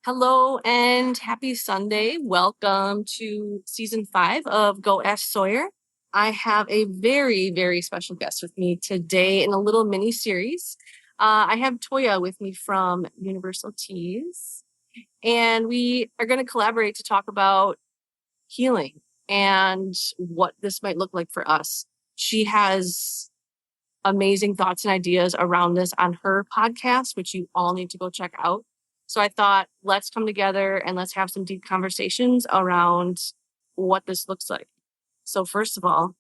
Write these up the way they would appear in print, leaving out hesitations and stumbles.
Hello and happy Sunday. Welcome to season 5 of Go Ask Sawyer. I have a very, very special guest with me today in a little mini series. I have Toya with me from Universal Teas, and we are going to collaborate to talk about healing and what this might look like for us. She has amazing thoughts and ideas around this on her podcast, which you all need to go check out. So I thought, let's come together and let's have some deep conversations around what this looks like. So first of all,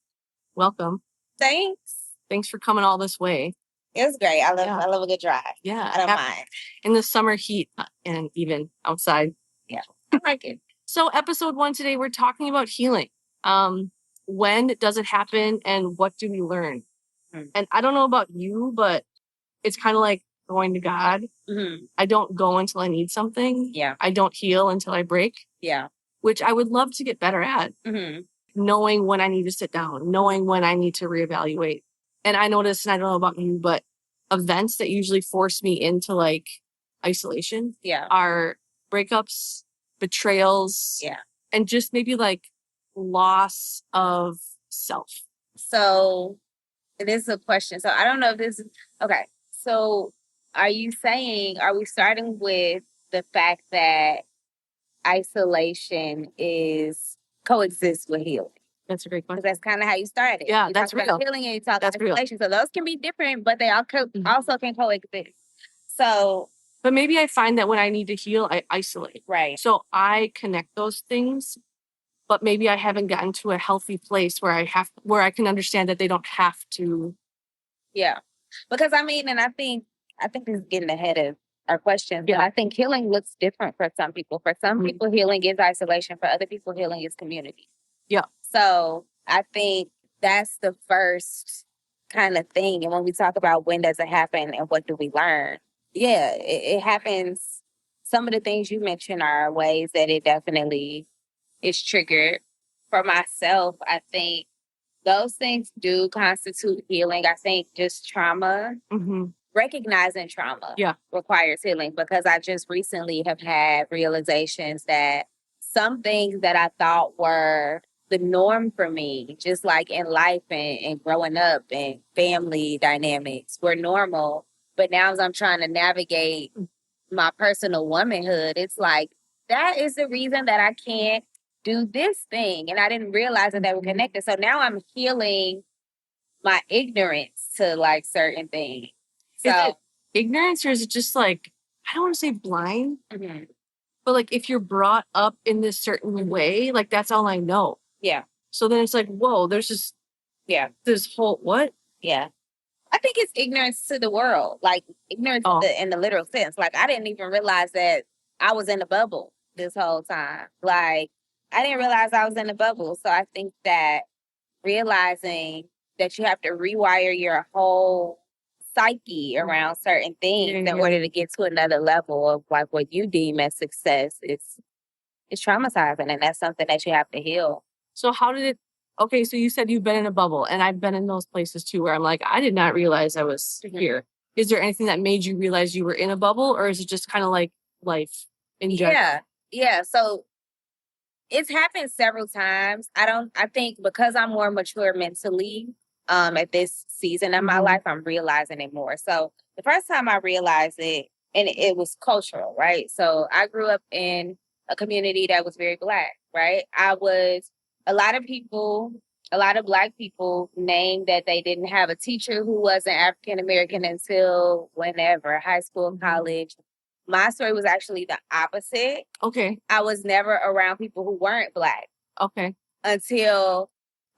welcome. Thanks. Thanks for coming all this way. It was great. I love a good drive. Yeah. I don't mind. In the summer heat and even outside. Yeah. I like it. So episode 1 today, we're talking about healing. When does it happen and what do we learn? And I don't know about you, but it's kind of like going to God. Mm-hmm. I don't go until I need something. Yeah. I don't heal until I break. Yeah. Which I would love to get better at. Mm-hmm. Knowing when I need to sit down, knowing when I need to reevaluate. And I noticed, and I don't know about you, but events that usually force me into like isolation are breakups, betrayals, and just maybe like loss of self. So this is a question. So I don't know if this is okay. So are we starting with the fact that isolation coexists with healing? That's a great question. Because that's kind of how you started. Yeah, you that's talk real. About healing and you talk about isolation. Real. So those can be different, but they also can coexist. So, but maybe I find that when I need to heal, I isolate. Right. So I connect those things, but maybe I haven't gotten to a healthy place where I can understand that they don't have to. Yeah, because and I think this is getting ahead of our questions, but I think healing looks different for some people. For some people, healing is isolation. For other people, healing is community. Yeah. So I think that's the first kind of thing. And when we talk about when does it happen and what do we learn? Yeah, it happens. Some of the things you mentioned are ways that it definitely is triggered. For myself, I think those things do constitute healing. I think just trauma, recognizing trauma requires healing, because I just recently have had realizations that some things that I thought were the norm for me, just like in life and growing up and family dynamics, were normal. But now as I'm trying to navigate my personal womanhood, it's like, that is the reason that I can't do this thing. And I didn't realize that they were connected. So now I'm healing my ignorance to like certain things. So, is it ignorance, or is it just like, I don't want to say blind, but like if you're brought up in this certain way, like that's all I know. Yeah. So then it's like, whoa, there's just, this whole, what? Yeah. I think it's ignorance to the world, like ignorance in the literal sense. Like I didn't even realize that I was in a bubble this whole time. Like I didn't realize I was in a bubble. So I think that realizing that you have to rewire your whole psyche around certain things in order to get to another level of like what you deem as success, it's traumatizing, and that's something that you have to heal. So how did it? Okay, so you said you've been in a bubble, and I've been in those places too, where I'm like, I did not realize I was here. Is there anything that made you realize you were in a bubble, or is it just kind of like life in general? Yeah. So it's happened several times. I think because I'm more mature mentally, at this season of my life, I'm realizing it more. So the first time I realized it, and it was cultural, right? So I grew up in a community that was very Black, right? A lot of Black people named that they didn't have a teacher who wasn't African American until whenever, high school, college. My story was actually the opposite. Okay. I was never around people who weren't Black. Okay. Until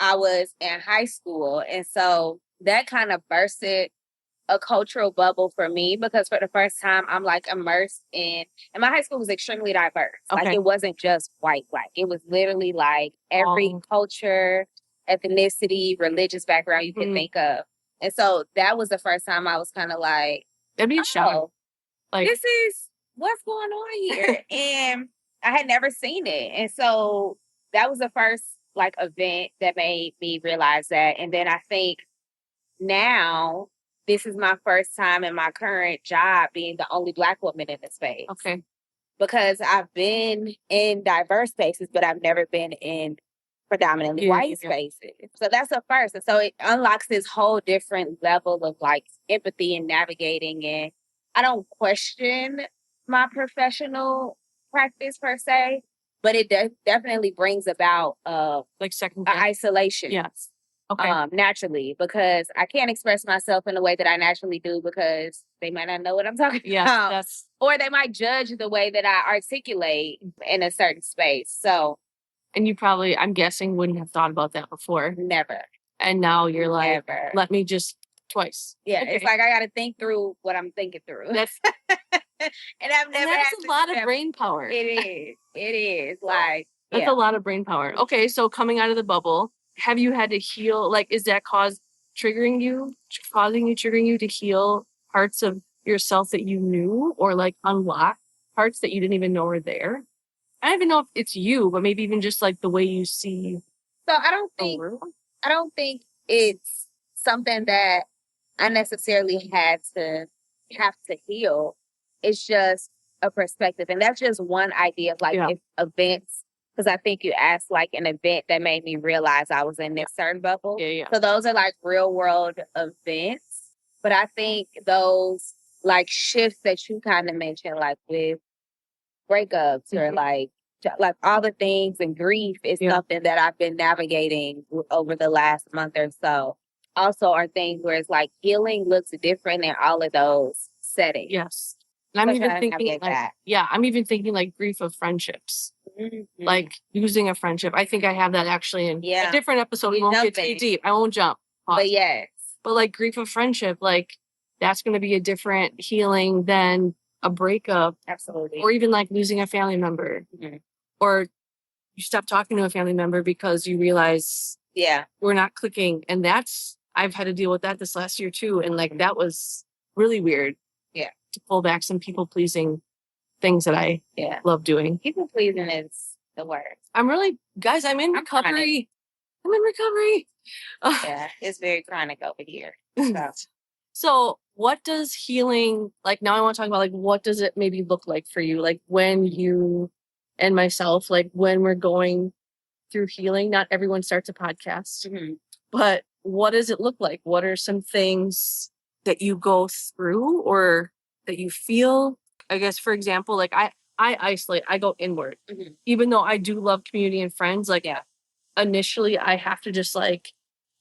I was in high school. And so that kind of bursted a cultural bubble for me, because for the first time I'm like immersed and my high school was extremely diverse. Okay. Like it wasn't just white Black. It was literally like every culture, ethnicity, religious background you could think of. And so that was the first time I was kind of like, that'd be a shock. Like, this is what's going on here. And I had never seen it. And so that was the first like event that made me realize that. And then I think now this is my first time in my current job being the only Black woman in the space. Okay. because I've been in diverse spaces, but I've never been in predominantly white spaces. So that's a first. And so it unlocks this whole different level of like empathy and navigating. And I don't question my professional practice per se, but it definitely brings about like second isolation. Yes. Okay. Naturally, because I can't express myself in the way that I naturally do because they might not know what I'm talking about. Or they might judge the way that I articulate in a certain space. So, and you probably, I'm guessing, wouldn't have thought about that before. Never. And now you're like, let me just twice. Yeah, okay. It's like I got to think through what I'm thinking through. That's and I've never. That's a lot of brain power. It is. It is like that's a lot of brain power. Okay, so coming out of the bubble, have you had to heal? Like, is that triggering you to heal parts of yourself that you knew, or like unlock parts that you didn't even know were there? I don't even know if it's you, but maybe even just like the way you see. So I don't think it's something that I necessarily have to heal. It's just a perspective. And that's just one idea of like if events, because I think you asked like an event that made me realize I was in this certain bubble. Yeah. So those are like real world events. But I think those like shifts that you kind of mentioned, like with breakups or like all the things and grief is something that I've been navigating over the last month or so. Also are things where it's like healing looks different in all of those settings. Yes. And I'm even thinking I'm even thinking like grief of friendships. Mm-hmm. Like losing a friendship. I think I have that actually in a different episode. We won't get too deep. I won't jump. But yes. But like grief of friendship, like that's going to be a different healing than a breakup. Absolutely. Or even like losing a family member. Mm-hmm. Or you stop talking to a family member because you realize we're not clicking. And I've had to deal with that this last year too. And like that was really weird. Yeah. To pull back some people pleasing things that I love doing. People pleasing is the word. I'm in recovery. I'm in recovery. Yeah, it's very chronic over here. So what does healing, like now I want to talk about like what does it maybe look like for you? Like when you and myself, like when we're going through healing, not everyone starts a podcast, but what does it look like? What are some things that you go through or that you feel? I guess, for example, like I isolate, I go inward, even though I do love community and friends. Like, initially I have to just like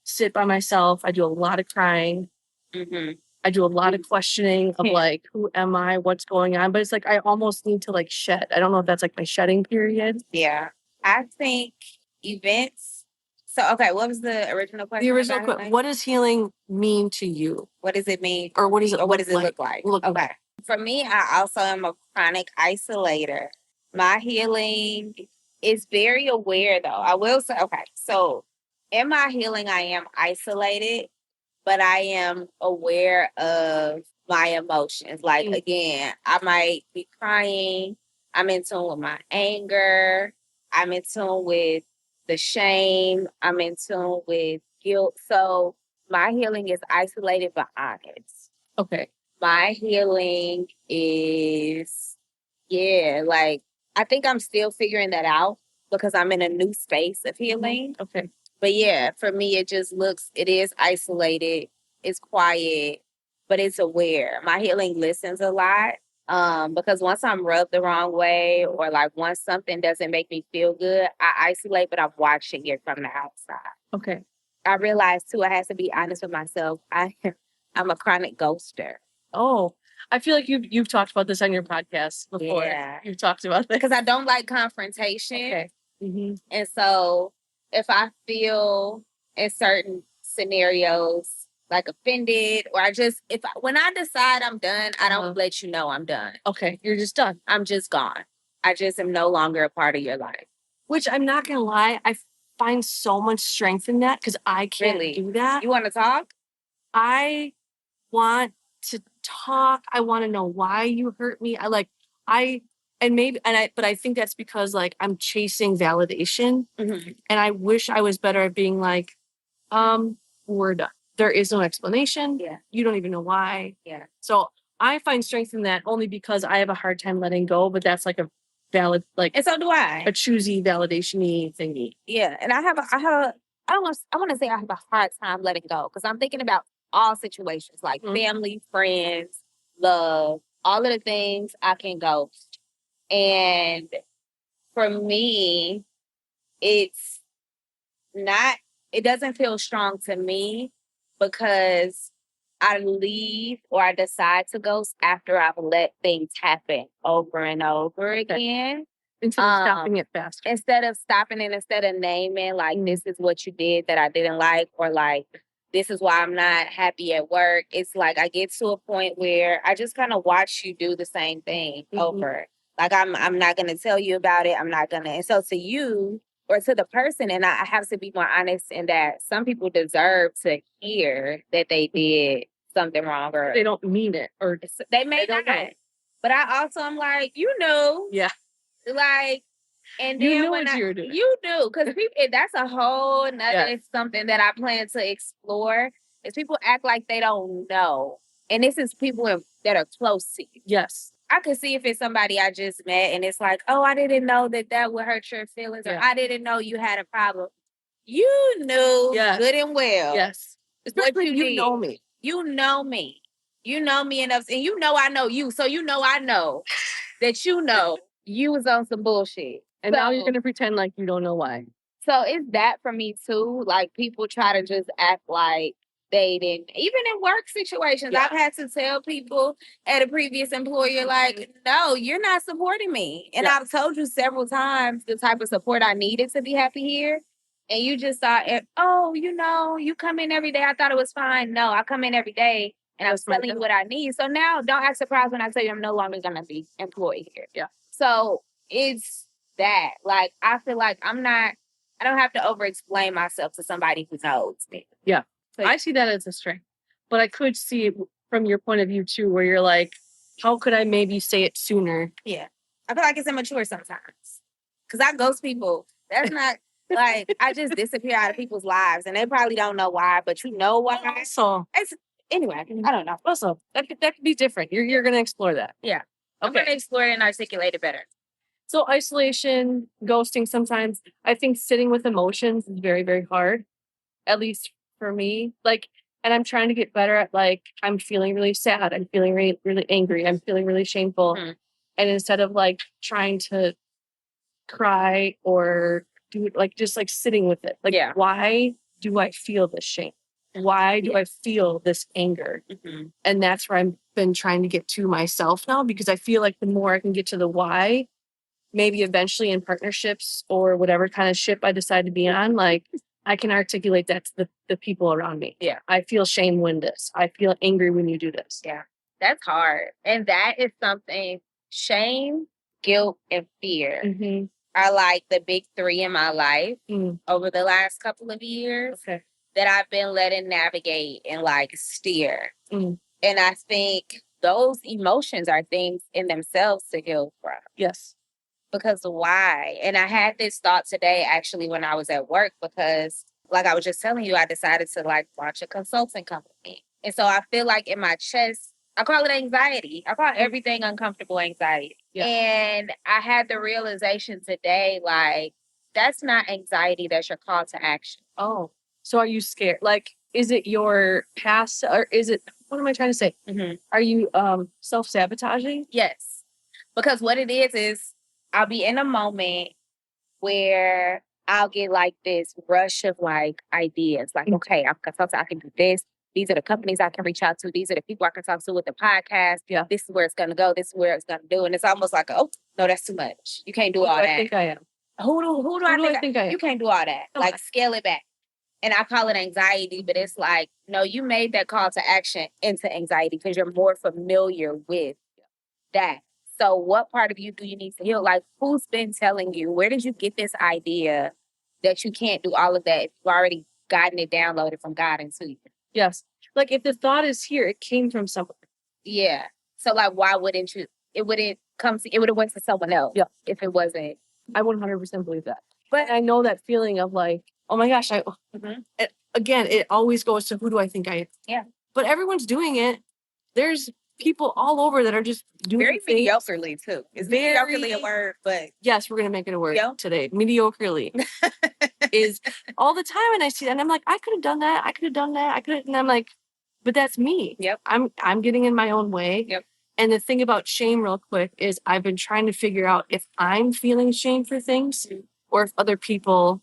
sit by myself. I do a lot of crying. I do a lot of questioning of like, who am I? What's going on? But it's like, I almost need to like shed. I don't know if that's like my shedding period. Yeah. I think events. So, okay, what was the original question? The original question, what does healing mean to you? What does it mean? Or what does it look like? Okay. For me, I also am a chronic isolator. My healing is very aware, though. I will say, okay, so in my healing, I am isolated, but I am aware of my emotions. Like, again, I might be crying. I'm in tune with my anger. I'm in tune with the shame. I'm in tune with guilt. So my healing is isolated but honest. Okay. My healing is, like, I think I'm still figuring that out because I'm in a new space of healing. Okay. But yeah, for me, it is isolated, it's quiet, but it's aware. My healing listens a lot because once I'm rubbed the wrong way or like once something doesn't make me feel good, I isolate, but I'm watching it from the outside. Okay. I realized too, I have to be honest with myself. I'm a chronic ghoster. Oh, I feel like you've talked about this on your podcast before. Yeah. You've talked about this. Because I don't like confrontation. Okay. And so if I feel in certain scenarios like offended or when I decide I'm done, I don't let you know I'm done. Okay. You're just done. I'm just gone. I just am no longer a part of your life. Which I'm not going to lie, I find so much strength in that because I can't do that. You want to talk? I want to talk. I want to know why you hurt me. But I think that's because like I'm chasing validation and I wish I was better at being like, we're done. There is no explanation. Yeah. You don't even know why. Yeah. So I find strength in that only because I have a hard time letting go, but that's like a valid, like, and so do I. a choosy validation-y thingy. Yeah, and I want to say I have a hard time letting go because I'm thinking about all situations like family, friends, love, all of the things I can ghost. And for me, it's not, it doesn't feel strong to me because I leave or I decide to ghost after I've let things happen over and over again. Instead of stopping it faster. Instead of stopping it, instead of naming, like, this is what you did that I didn't like, or like, this is why I'm not happy at work. It's like I get to a point where I just kind of watch you do the same thing over. Like, I'm not going to tell you about it. I'm not going to. And so to you or to the person, and I have to be more honest in that some people deserve to hear that they did something wrong, or they don't mean it, or they may not. But I also am like, yeah. Like, and you then knew when what you were doing. You do, because that's a whole nother something that I plan to explore. Is people act like they don't know, and this is people that are close to you. Yes, I could see if it's somebody I just met, and it's like, oh, I didn't know that would hurt your feelings, or I didn't know you had a problem. You knew good and well. Yes, especially you know me. You know me. You know me enough, and you know I know you, so you know I know that you was on some bullshit. And now you're going to pretend like you don't know why. So it's that for me too. Like, people try to just act like they didn't, even in work situations. I've had to tell people at a previous employer, like, no, you're not supporting me. And I've told you several times the type of support I needed to be happy here. And you just thought, oh, you come in every day. I thought it was fine. No, I come in every day and I was telling you what I need. So now don't act surprised when I tell you I'm no longer going to be employed here. Yeah. So it's that. Like, I feel like I don't have to over-explain myself to somebody who knows me. Yeah. So I see that as a strength. But I could see it from your point of view, too, where you're like, how could I maybe say it sooner? Yeah. I feel like it's immature sometimes. Because I ghost people. That's not, like, I just disappear out of people's lives. And they probably don't know why, but you know why. So, anyway, I don't know. Also, that could be different. You're going to explore that. Yeah. I'm going to explore it and articulate it better. So isolation, ghosting, sometimes I think sitting with emotions is very, very hard, at least for me. Like, and I'm trying to get better at, like, I'm feeling really sad. I'm feeling really, really angry. I'm feeling really shameful. And instead of like trying to cry or do it, like, just like sitting with it. Like, why do I feel this shame? Why do I feel this anger? And that's where I've been trying to get to myself now, because I feel like the more I can get to the why, maybe eventually in partnerships or whatever kind of ship I decide to be on, like, I can articulate that to the people around me. Yeah. I feel shame when this. I feel angry when you do this. Yeah. That's hard. And that is something, shame, guilt, and fear are like the big three in my life over the last couple of years that I've been letting navigate and like steer. And I think those emotions are things in themselves to heal from. Yes. Because why? And I had this thought today, actually, when I was at work, because like I was just telling you, I decided to like launch a consulting company. And so I feel like in my chest, I call it anxiety. I call everything uncomfortable anxiety. Yeah. And I had the realization today, like, that's not anxiety, that's your call to action. Oh, so are you scared? Like, is it your past, or is it, what am I trying to say? Are you self-sabotaging? Yes. Because what it is I'll be in a moment where I'll get like this rush of like ideas. Like, okay, I'm a consultant, I can do this. These are the companies I can reach out to. These are the people I can talk to with the podcast. Yeah. This is where it's going to go. This is where it's going to do. And it's almost like, oh, no, that's too much. You can't do all that. I think I am. Who do I think I am? You can't do all that. No, like, scale it back. And I call it anxiety, but it's like, no, you made that call to action into anxiety because you're more familiar with that. So what part of you do you need to heal? Like, who's been telling you? Where did you get this idea that you can't do all of that if you've already gotten it downloaded from God into you? Yes. Like, if the thought is here, it came from somewhere. Yeah. So, like, why wouldn't you? It would have went to someone else if it wasn't. I 100% believe that. But I know that feeling of like, oh my gosh, again, it always goes to who do I think I am? Yeah. But everyone's doing it. There's people all over that are just doing very mediocrely too. Is mediocrely a word? But yes, we're gonna make it a word today. Mediocrely is all the time, and I see that, and I'm like, I could have done that. I could have done that. I could, and I'm like, but that's me. Yep. I'm getting in my own way. Yep. And the thing about shame, real quick, is I've been trying to figure out if I'm feeling shame for things, or if other people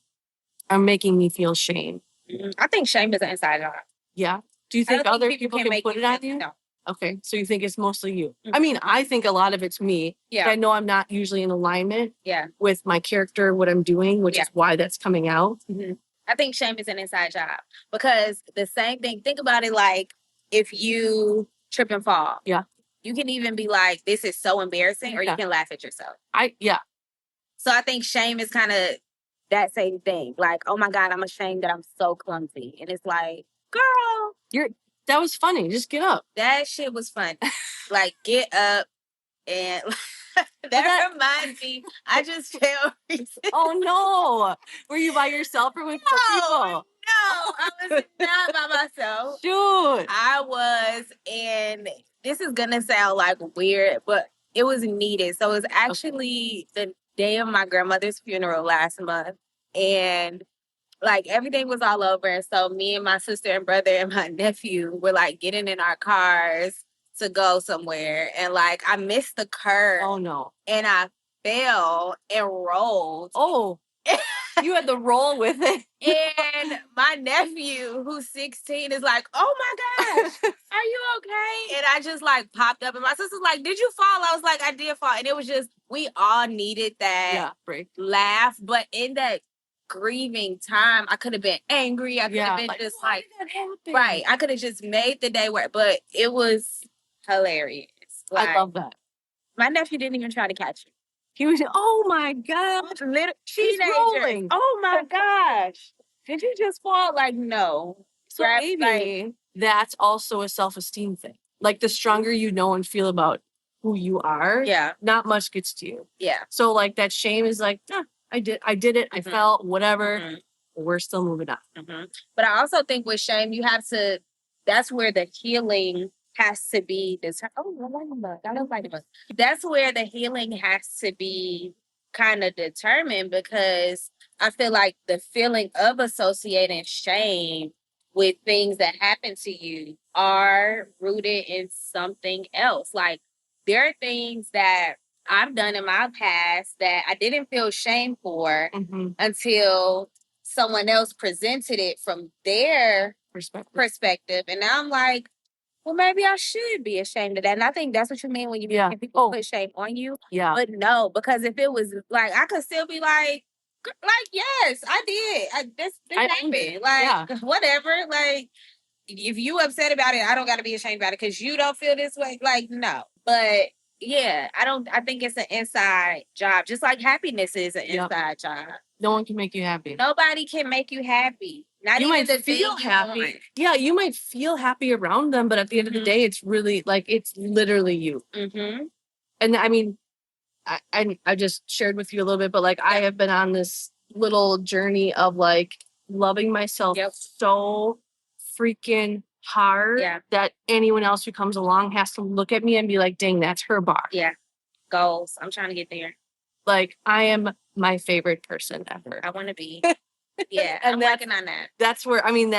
are making me feel shame. I think shame is an inside job. Yeah. Do you think other people can put it on you? No. Okay. So you think it's mostly you? I mean, I think a lot of it's me. Yeah. I know I'm not usually in alignment with my character, what I'm doing, which is why that's coming out. I think shame is an inside job because the same thing, think about it like if you trip and fall. Yeah. You can even be like, this is so embarrassing, or you can laugh at yourself. So I think shame is kind of that same thing. Like, oh my God, I'm ashamed that I'm so clumsy. And it's like, girl, that was funny. Just get up. That shit was fun. Like, get up. And that reminds me, I just fell recently. Oh no. Were you by yourself or with people? No, I was not by myself. Shoot. I was, and this is gonna sound like weird, but it was needed. So it was actually the day of my grandmother's funeral last month. And like everything was all over. And so me and my sister and brother and my nephew were like getting in our cars to go somewhere. And like I missed the curve. Oh no. And I fell and rolled. Oh. You had the roll with it. And my nephew, who's 16, is like, oh my gosh, are you okay? And I just like popped up and my sister's like, did you fall? I was like, I did fall. And it was just, we all needed that laugh. But in that grieving time, I could have been angry. I could have been just like, right. I could have just made the day work, but it was hilarious. Like, I love that. My nephew didn't even try to catch it. He was, oh my gosh, she's rolling. Oh my gosh. Did you just fall? Like, no. So maybe that's also a self-esteem thing. Like the stronger you know and feel about who you are, not much gets to you. Yeah. So like that shame is like, I did it. I felt whatever. We're still moving on. But I also think with shame, you have to, that's where the healing has to be that's where the healing has to be kind of determined, because I feel like the feeling of associating shame with things that happen to you are rooted in something else. Like there are things that I've done in my past that I didn't feel shame for until someone else presented it from their perspective. And now I'm like, well, maybe I should be ashamed of that. And I think that's what you mean when you mean people put shame on you. Yeah. But no, because if it was like, I could still be like, yes, I did. This happened. Like, whatever. Like, if you upset about it, I don't got to be ashamed about it because you don't feel this way. Like, no. But yeah, I think it's an inside job. Just like happiness is an inside job. No one can make you happy. Nobody can make you happy. Not you even might feel happy. Yeah, you might feel happy around them, but at the end of the day, it's really like it's literally you. And I mean, I just shared with you a little bit, but like I have been on this little journey of like loving myself so freaking hard that anyone else who comes along has to look at me and be like, dang, that's her bar. Yeah. Goals. I'm trying to get there. Like I am my favorite person ever. I want to be. Yeah, and I'm working on that. That's where, I mean,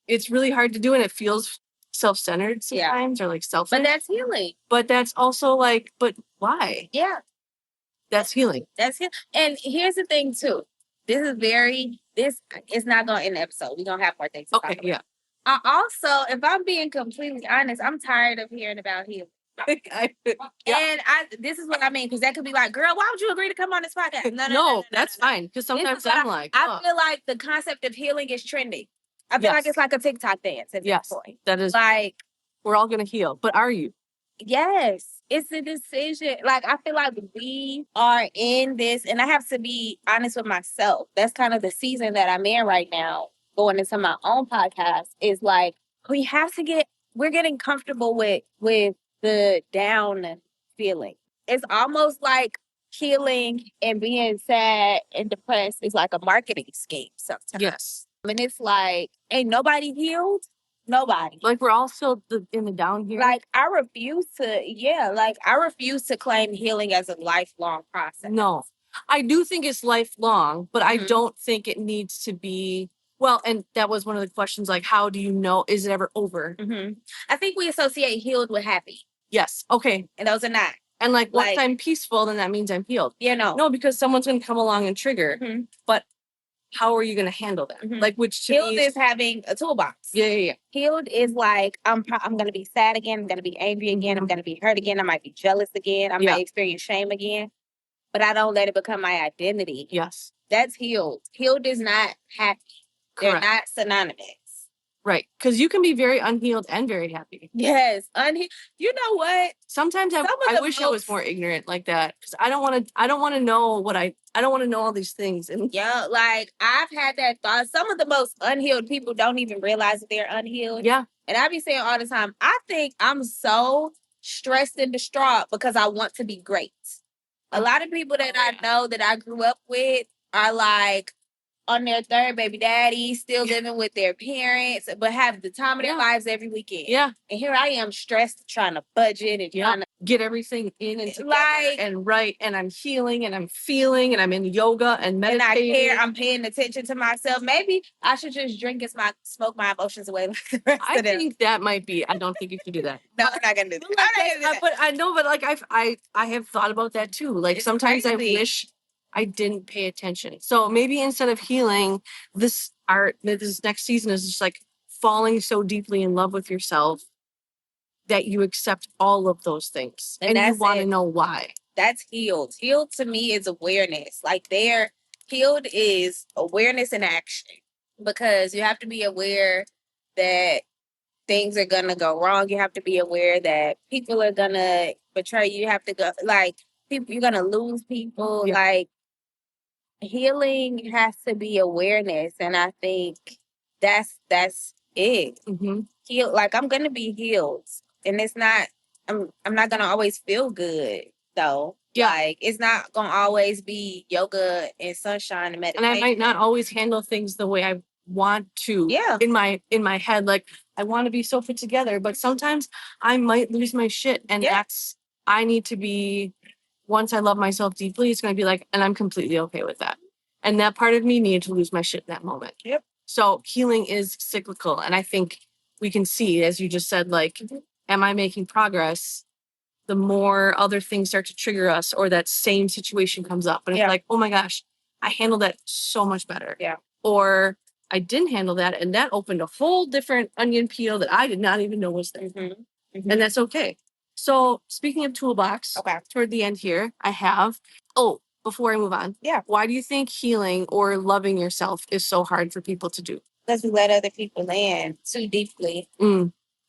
it's really hard to do, and it feels self-centered sometimes or like selfish. But that's healing. But that's also like, but why? Yeah. That's healing. That's healing. And here's the thing, too. This is not going to end the episode. We're going to have more things to talk about. Yeah. I also, if I'm being completely honest, I'm tired of hearing about healing. And this is what I mean, because that could be like, girl, why would you agree to come on this podcast? No, that's fine. Because sometimes I'm like, I feel like the concept of healing is trending. I feel like it's like a TikTok dance at this point. That is like we're all gonna heal, but are you? Yes, it's a decision. Like I feel like we are in this, and I have to be honest with myself. That's kind of the season that I'm in right now, going into my own podcast. Is like we're getting comfortable with the down feeling. It's almost like healing and being sad and depressed is like a marketing scheme sometimes. Yes. And it's like, ain't nobody healed. Nobody. Like we're all still in the down here. Like I refuse to claim healing as a lifelong process. No. I do think it's lifelong, but I don't think it needs to be. Well, and that was one of the questions, like, how do you know? Is it ever over? I think we associate healed with happy. Yes. Okay. And those are not. And like once I'm peaceful, then that means I'm healed. Yeah, no. No, because someone's going to come along and trigger. But how are you going to handle that? Like, which to healed me is having a toolbox. Yeah. Healed is like I'm going to be sad again. I'm going to be angry again. I'm going to be hurt again. I might be jealous again. I might experience shame again. But I don't let it become my identity. Yes. That's healed. Healed is not happy. Correct. They're not synonymous. Right. Because you can be very unhealed and very happy. Yes. You know what? Sometimes I wish I was more ignorant like that. Because I don't want to know I don't want to know all these things. And yeah, like I've had that thought. Some of the most unhealed people don't even realize that they're unhealed. Yeah. And I be saying all the time, I think I'm so stressed and distraught because I want to be great. A lot of people that I know that I grew up with are like on their third baby daddy, still living with their parents, but have the time of their lives every weekend. Yeah. And here I am stressed, trying to budget and trying to get everything in and together and right. And I'm healing and I'm feeling and I'm in yoga and meditating. And I care. I'm paying attention to myself. Maybe I should just drink and smoke my emotions away like the rest of them. I think that might be. I don't think you should do that. No, I'm not gonna do that. But I know, but like I have thought about that too. Like it's sometimes crazy. I wish I didn't pay attention. So maybe instead of healing, this next season is just like falling so deeply in love with yourself that you accept all of those things and you want to know why. That's healed. Healed to me is awareness. Like healed is awareness in action, because you have to be aware that things are gonna go wrong. You have to be aware that people are gonna betray you. You have to go you're gonna lose people. Yeah. Like healing has to be awareness, and I think that's it. Heal, like I'm gonna be healed, and it's not. I'm not gonna always feel good though. Yeah. Like it's not gonna always be yoga and sunshine and meditation. And I might not always handle things the way I want to. Yeah. In my head, like I want to be so put together, but sometimes I might lose my shit, and I need to be. Once I love myself deeply, it's going to be like, and I'm completely okay with that. And that part of me needed to lose my shit in that moment. Yep. So healing is cyclical. And I think we can see, as you just said, like, am I making progress? The more other things start to trigger us, or that same situation comes up. And it's like, oh my gosh, I handled that so much better. Yeah. Or I didn't handle that, and that opened a whole different onion peel that I did not even know was there. And that's okay. So speaking of toolbox, toward the end here, I have, before I move on. Yeah. Why do you think healing or loving yourself is so hard for people to do? Because we let other people in too deeply.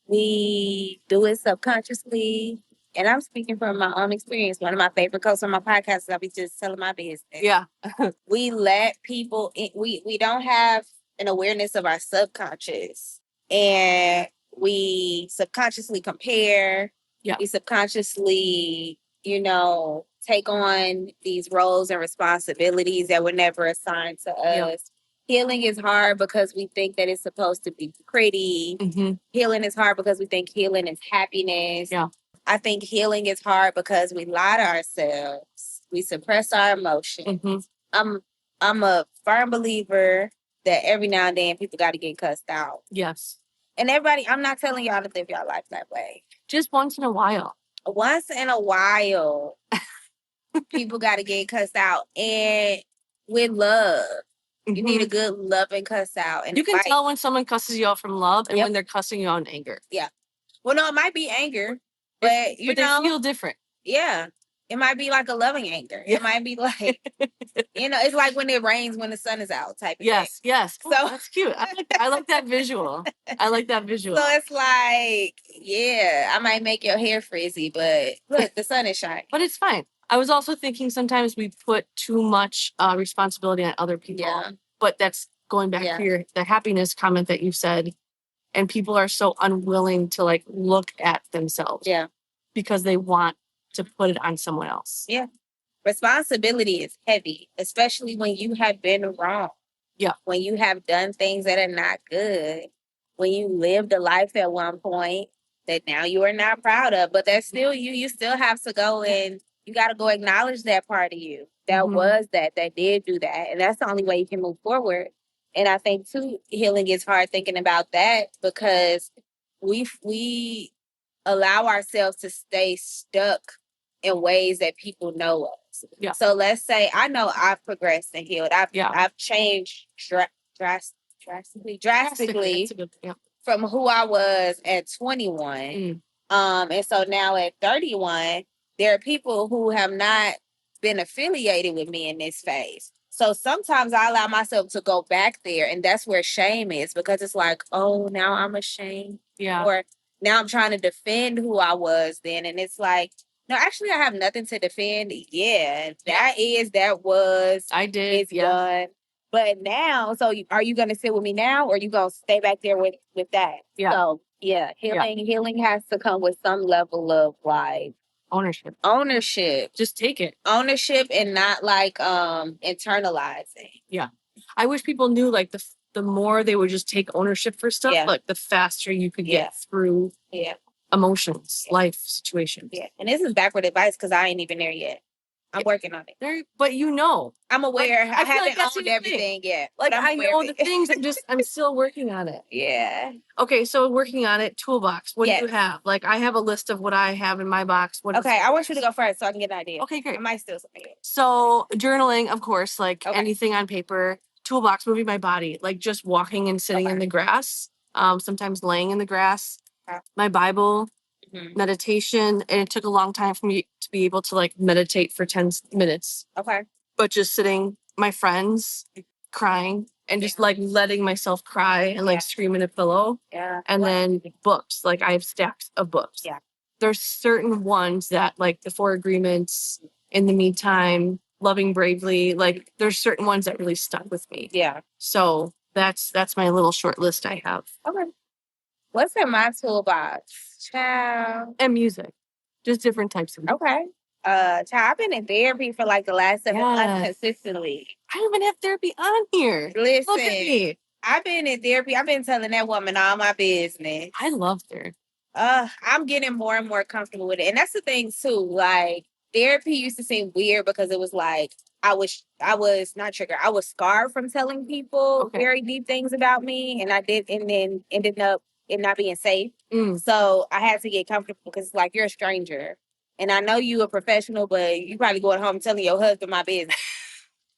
We do it subconsciously. And I'm speaking from my own experience. One of my favorite quotes on my podcast is I'll be just telling my business. Yeah. We let people in. We don't have an awareness of our subconscious. And we subconsciously compare. Yeah. We subconsciously, take on these roles and responsibilities that were never assigned to us. Yeah. Healing is hard because we think that it's supposed to be pretty. Healing is hard because we think healing is happiness. Yeah. I think healing is hard because we lie to ourselves. We suppress our emotions. I'm a firm believer that every now and then people got to get cussed out. Yes. And everybody, I'm not telling y'all to live your life that way. Just once in a while. Once in a while, people got to get cussed out, and with love. You need a good loving cuss out. And you can tell when someone cusses you out from love and when they're cussing you out in anger. Yeah. Well, no, it might be anger, but they feel different. Yeah. It might be like a loving anger. Yeah. It might be like, it's like when it rains when the sun is out type of thing. Yes. So that's cute. I like that visual. I like that visual. So it's like, I might make your hair frizzy, but look, the sun is shining. But it's fine. I was also thinking sometimes we put too much responsibility on other people. Yeah. But that's going back to the happiness comment that you said. And people are so unwilling to like look at themselves. Yeah. Because they want to put it on someone else. Yeah. Responsibility is heavy, especially when you have been wrong. Yeah. When you have done things that are not good. when you lived a life at one point that now you are not proud of, but that's still you. You still have to go and you got to go acknowledge that part of you that was that did do that. And that's the only way you can move forward. And I think too, healing is hard thinking about that because we allow ourselves to stay stuck in ways that people know us. Yeah. So let's say I know I've progressed and healed. I've changed drastically from who I was at 21. And so now at 31, there are people who have not been affiliated with me in this phase. So sometimes I allow myself to go back there, and that's where shame is because it's like, oh, now I'm ashamed. Yeah. Or now I'm trying to defend who I was then. And it's like, no, actually, I have nothing to defend. Yeah, that was. I did. It's done. But now, so are you going to sit with me now or are you going to stay back there with that? Yeah. So, yeah, healing has to come with some level of like ownership. Just take it. Ownership and not like internalizing. Yeah. I wish people knew like the more they would just take ownership for stuff, like the faster you could get through emotions, life situations. Yeah. And this is backward advice because I ain't even there yet. I'm working on it. But I'm aware. Like, I haven't owned everything yet. Like I know the things. I'm still working on it. Yeah. Okay, so working on it. Toolbox. What do you have? Like I have a list of what I have in my box. Okay, I want you to go first so I can get an idea. Okay, great. I might steal something. So journaling, of course, like anything on paper. Toolbox, moving my body, like just walking and sitting in the grass. Sometimes laying in the grass. My Bible. Meditation, and it took a long time for me to be able to like meditate for 10 minutes. Okay. But just sitting, my friends, crying, and just like letting myself cry and like scream in a pillow. Yeah. And then books, like I have stacks of books. Yeah. There's certain ones that like the Four Agreements, In the Meantime, Loving Bravely, like there's certain ones that really stuck with me. Yeah. So that's my little short list I have. Okay. What's in my toolbox? Child. And music. Just different types of music. Okay. Child, I've been in therapy for like the last 7 months consistently. I don't even have therapy on here. Listen. Look at me. I've been in therapy. I've been telling that woman all my business. I love therapy. I'm getting more and more comfortable with it. And that's the thing too. Like therapy used to seem weird because it was like I was not triggered. I was scarred from telling people very deep things about me. And I did, and then ended up it not being safe. So I had to get comfortable because it's like you're a stranger. And I know you a professional, but you probably going home telling your husband my business.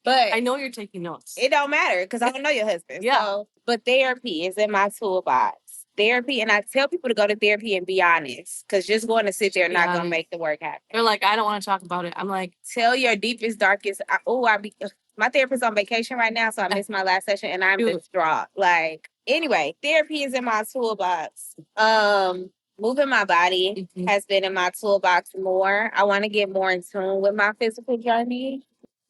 But I know you're taking notes. It don't matter because I don't know your husband. Yeah. So, but therapy is in my toolbox. Therapy, and I tell people to go to therapy and be honest, because just going to sit there not going to make the work happen. They're like, I don't want to talk about it. I'm like, tell your deepest, darkest. My therapist's on vacation right now, so I missed my last session, and I'm distraught. Like, anyway, therapy is in my toolbox. Moving my body has been in my toolbox more. I want to get more in tune with my physical journey.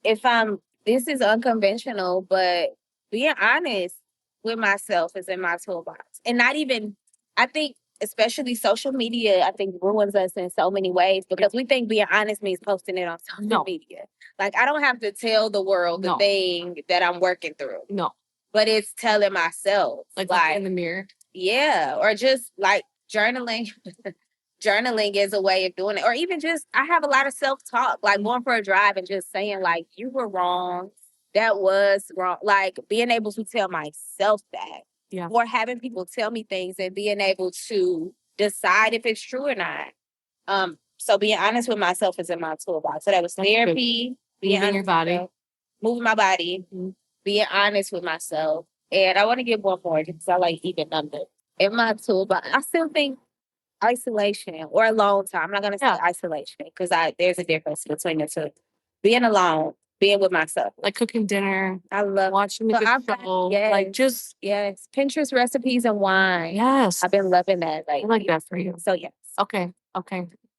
This is unconventional, but being honest with myself is in my toolbox. And not even, I think, especially social media, I think ruins us in so many ways because we think being honest means posting it on social media. Like, I don't have to tell the world the thing that I'm working through. No. But it's telling myself. Like in the mirror. Yeah. Or just like journaling. Journaling is a way of doing it. Or even just, I have a lot of self-talk, like going for a drive and just saying like, you were wrong. That was wrong. Like being able to tell myself that. Yeah. Or having people tell me things and being able to decide if it's true or not. So being honest with myself is in my toolbox. So that was therapy, moving your body, moving my body, being honest with myself. And I want to get one more because I like even numbers. In my toolbox, I still think isolation or alone time. I'm not going to say isolation because there's a difference between the two. Being alone, being with myself. Like cooking dinner. I love watching a good show. Like just. Yes. Pinterest recipes and wine. Yes. I've been loving that. I like that for you. So yes. Okay.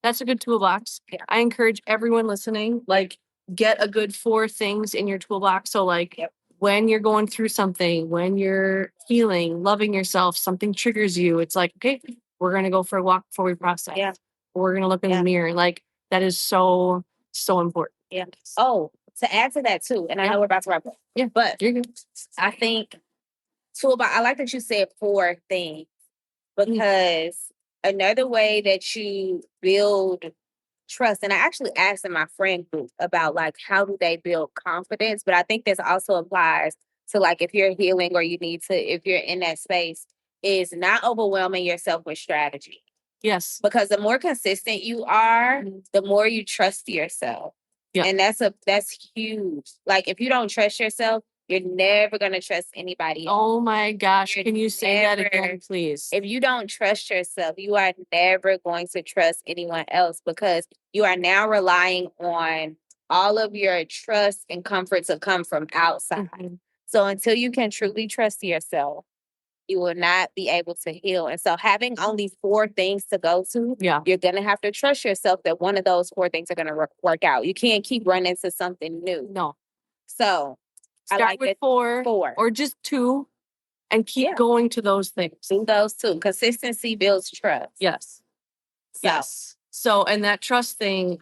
That's a good toolbox. Yeah. I encourage everyone listening, like get a good 4 things in your toolbox. So like when you're going through something, when you're healing, loving yourself, something triggers you. It's like, okay, we're going to go for a walk before we process. Yeah. We're going to look in the mirror. Like that is so, so important. Yeah. Oh, to add to that too, and I know we're about to wrap up. Yeah. But you're good. I think I like that you said 4 things, because another way that you build trust, and I actually asked in my friend group about like how do they build confidence, but I think this also applies to like if you're healing or you need to, if you're in that space, is not overwhelming yourself with strategy. Yes. Because the more consistent you are, the more you trust yourself. Yeah. And that's huge. Like if you don't trust yourself, you're never gonna trust anybody else. Oh my gosh. Can you say that again, please? If you don't trust yourself, you are never going to trust anyone else, because you are now relying on all of your trust and comfort to come from outside. So until you can truly trust yourself, you will not be able to heal. And so having only 4 things to go to, you're going to have to trust yourself that one of those 4 things are going to work out. You can't keep running to something new. No. So start I like with it. 4 or just 2 and keep going to those things. Do those 2. Consistency builds trust. Yes. Yes. So, and that trust thing,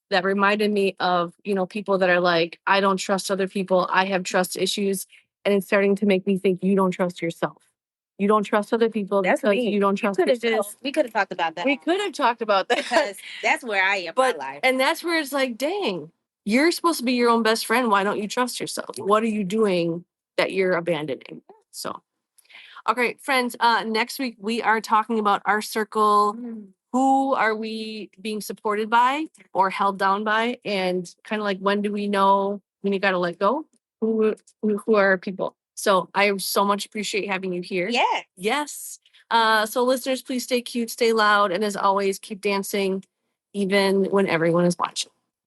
that reminded me of, people that are like, I don't trust other people. I have trust issues. And it's starting to make me think you don't trust yourself. You don't trust other people because you don't trust yourself. We could have talked about that. We could have talked about that. Because that's where I am in my life. And that's where it's like, dang, you're supposed to be your own best friend. Why don't you trust yourself? What are you doing that you're abandoning? So, okay, friends, next week we are talking about our circle. Who are we being supported by or held down by? And kind of like, when do we know when you got to let go? Who are our people? So I so much appreciate having you here. Yes. Yes. So listeners, please stay cute, stay loud, and as always, keep dancing even when everyone is watching.